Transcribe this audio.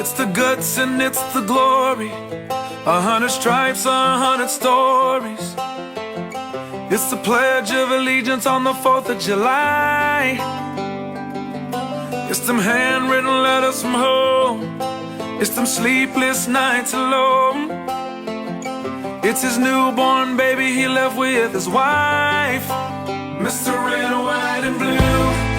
It's the guts and it's the glory. 100 stripes, 100 stories. It's the Pledge of Allegiance on the 4th of July. It's them handwritten letters from home. It's them sleepless nights alone. It's his newborn baby he left with his wife. Mr. Red, White, and Blue.